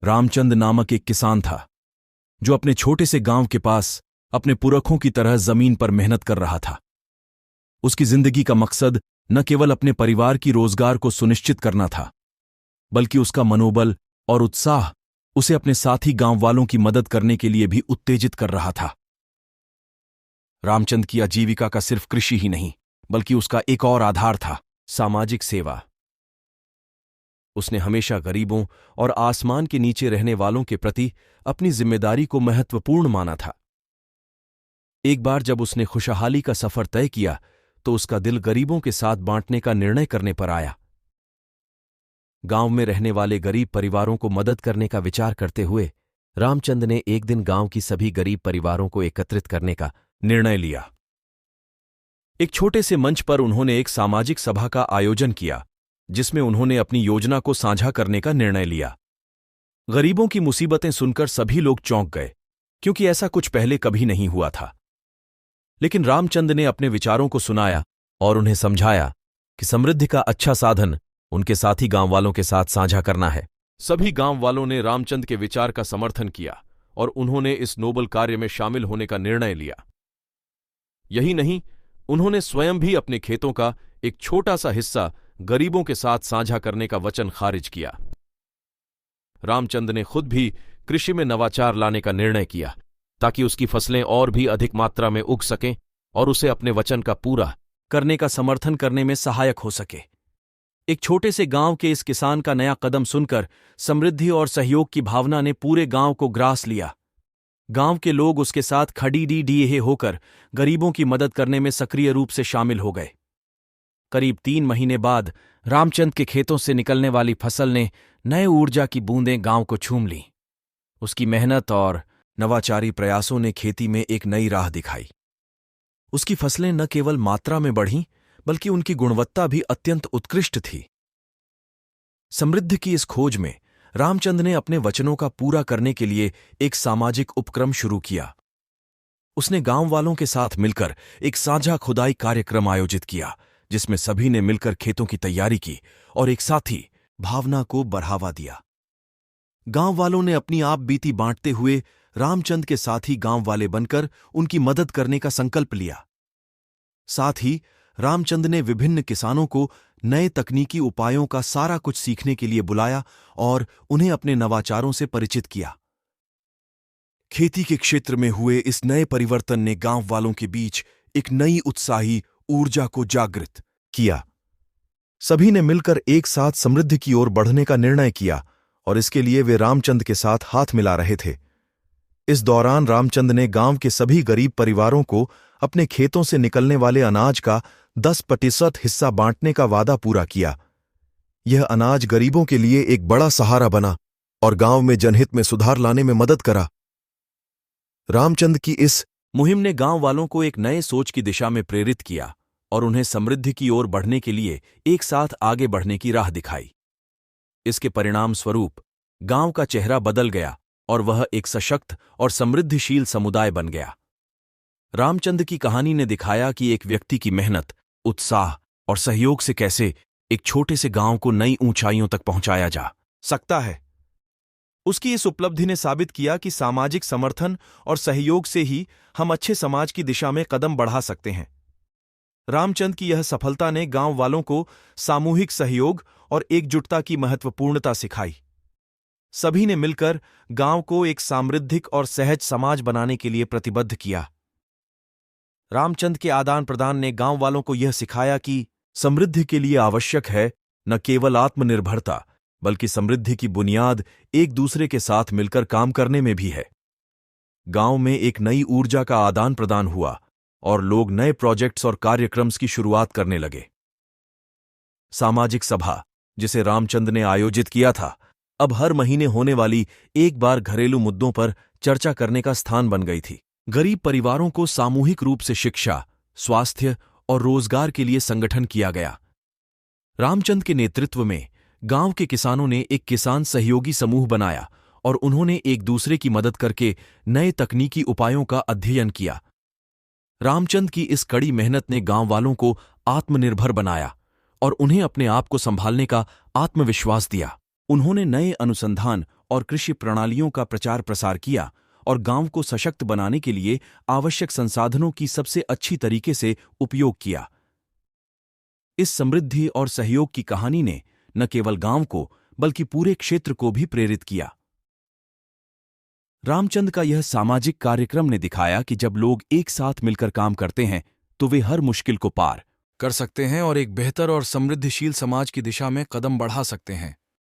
रामचंद नामक एक किसान था जो अपने छोटे से गांव के पास अपने पुरखों की तरह जमीन पर मेहनत कर रहा था। उसकी जिंदगी का मकसद न केवल अपने परिवार की रोजगार को सुनिश्चित करना था, बल्कि उसका मनोबल और उत्साह उसे अपने साथी गांव वालों की मदद करने के लिए भी उत्तेजित कर रहा था। रामचंद की आजीविका का सिर्फ कृषि ही नहीं, बल्कि उसका एक और आधार था, सामाजिक सेवा। उसने हमेशा गरीबों और आसमान के नीचे रहने वालों के प्रति अपनी जिम्मेदारी को महत्वपूर्ण माना था। एक बार जब उसने खुशहाली का सफर तय किया तो उसका दिल गरीबों के साथ बांटने का निर्णय करने पर आया। गांव में रहने वाले गरीब परिवारों को मदद करने का विचार करते हुए रामचंद ने एक दिन गांव की सभी गरीब परिवारों को एकत्रित करने का निर्णय लिया। एक छोटे से मंच पर उन्होंने एक सामाजिक सभा का आयोजन किया, जिसमें उन्होंने अपनी योजना को साझा करने का निर्णय लिया। गरीबों की मुसीबतें सुनकर सभी लोग चौंक गए, क्योंकि ऐसा कुछ पहले कभी नहीं हुआ था। लेकिन रामचंद ने अपने विचारों को सुनाया और उन्हें समझाया कि समृद्धि का अच्छा साधन उनके साथी गांव वालों के साथ साझा करना है। सभी गांव वालों ने रामचंद के विचार का समर्थन किया और उन्होंने इस नोबल कार्य में शामिल होने का निर्णय लिया। यही नहीं, उन्होंने स्वयं भी अपने खेतों का एक छोटा सा हिस्सा गरीबों के साथ साझा करने का वचन खारिज किया। रामचंद ने खुद भी कृषि में नवाचार लाने का निर्णय किया, ताकि उसकी फसलें और भी अधिक मात्रा में उग सकें और उसे अपने वचन का पूरा करने का समर्थन करने में सहायक हो सके। एक छोटे से गांव के इस किसान का नया कदम सुनकर समृद्धि और सहयोग की भावना ने पूरे गांव को ग्रास लिया। गांव के लोग उसके साथ खड़ी होकर गरीबों की मदद करने में सक्रिय रूप से शामिल हो गए। करीब 3 महीने बाद रामचंद के खेतों से निकलने वाली फसल ने नए ऊर्जा की बूंदें गांव को छूम लीं। उसकी मेहनत और नवाचारी प्रयासों ने खेती में एक नई राह दिखाई। उसकी फसलें न केवल मात्रा में बढ़ीं, बल्कि उनकी गुणवत्ता भी अत्यंत उत्कृष्ट थी। समृद्धि की इस खोज में रामचंद ने अपने वचनों का पूरा करने के लिए एक सामाजिक उपक्रम शुरू किया। उसने गांव वालों के साथ मिलकर एक साझा खुदाई कार्यक्रम आयोजित किया, जिसमें सभी ने मिलकर खेतों की तैयारी की और एक साथी भावना को बढ़ावा दिया। गांव वालों ने अपनी आप बीती बांटते हुए रामचंद के साथी गांव वाले बनकर उनकी मदद करने का संकल्प लिया। साथ ही रामचंद ने विभिन्न किसानों को नए तकनीकी उपायों का सारा कुछ सीखने के लिए बुलाया और उन्हें अपने नवाचारों से परिचित किया। खेती के क्षेत्र में हुए इस नए परिवर्तन ने गांव वालों के बीच एक नई उत्साही ऊर्जा को जागृत किया। सभी ने मिलकर एक साथ समृद्धि की ओर बढ़ने का निर्णय किया और इसके लिए वे रामचंद के साथ हाथ मिला रहे थे। इस दौरान रामचंद ने गांव के सभी गरीब परिवारों को अपने खेतों से निकलने वाले अनाज का 10% हिस्सा बांटने का वादा पूरा किया। यह अनाज गरीबों के लिए एक बड़ा सहारा बना और गांव में जनहित में सुधार लाने में मदद करा। रामचंद की इस मुहिम ने गांव वालों को एक नए सोच की दिशा में प्रेरित किया और उन्हें समृद्धि की ओर बढ़ने के लिए एक साथ आगे बढ़ने की राह दिखाई। इसके परिणाम स्वरूप गांव का चेहरा बदल गया और वह एक सशक्त और समृद्धिशील समुदाय बन गया। रामचंद की कहानी ने दिखाया कि एक व्यक्ति की मेहनत, उत्साह और सहयोग से कैसे एक छोटे से गांव को नई ऊंचाइयों तक पहुंचाया जा सकता है। उसकी इस उपलब्धि ने साबित किया कि सामाजिक समर्थन और सहयोग से ही हम अच्छे समाज की दिशा में कदम बढ़ा सकते हैं। रामचंद की यह सफलता ने गांव वालों को सामूहिक सहयोग और एकजुटता की महत्वपूर्णता सिखाई। सभी ने मिलकर गांव को एक समृद्धिक और सहज समाज बनाने के लिए प्रतिबद्ध किया। रामचंद के आदान प्रदान ने गांव वालों को यह सिखाया कि समृद्धि के लिए आवश्यक है न केवल आत्मनिर्भरता, बल्कि समृद्धि की बुनियाद एक दूसरे के साथ मिलकर काम करने में भी है। गांव में एक नई ऊर्जा का आदान प्रदान हुआ और लोग नए प्रोजेक्ट्स और कार्यक्रम्स की शुरुआत करने लगे। सामाजिक सभा, जिसे रामचंद ने आयोजित किया था, अब हर महीने होने वाली एक बार घरेलू मुद्दों पर चर्चा करने का स्थान बन गई थी। गरीब परिवारों को सामूहिक रूप से शिक्षा, स्वास्थ्य और रोजगार के लिए संगठन किया गया। रामचंद के नेतृत्व में गांव के किसानों ने एक किसान सहयोगी समूह बनाया और उन्होंने एक दूसरे की मदद करके नए तकनीकी उपायों का अध्ययन किया। रामचंद की इस कड़ी मेहनत ने गांव वालों को आत्मनिर्भर बनाया और उन्हें अपने आप को संभालने का आत्मविश्वास दिया। उन्होंने नए अनुसंधान और कृषि प्रणालियों का प्रचार प्रसार किया और गांव को सशक्त बनाने के लिए आवश्यक संसाधनों की सबसे अच्छी तरीके से उपयोग किया। इस समृद्धि और सहयोग की कहानी ने न केवल गांव को बल्कि पूरे क्षेत्र को भी प्रेरित किया। रामचंद्र का यह सामाजिक कार्यक्रम ने दिखाया कि जब लोग एक साथ मिलकर काम करते हैं तो वे हर मुश्किल को पार कर सकते हैं और एक बेहतर और समृद्धिशील समाज की दिशा में कदम बढ़ा सकते हैं।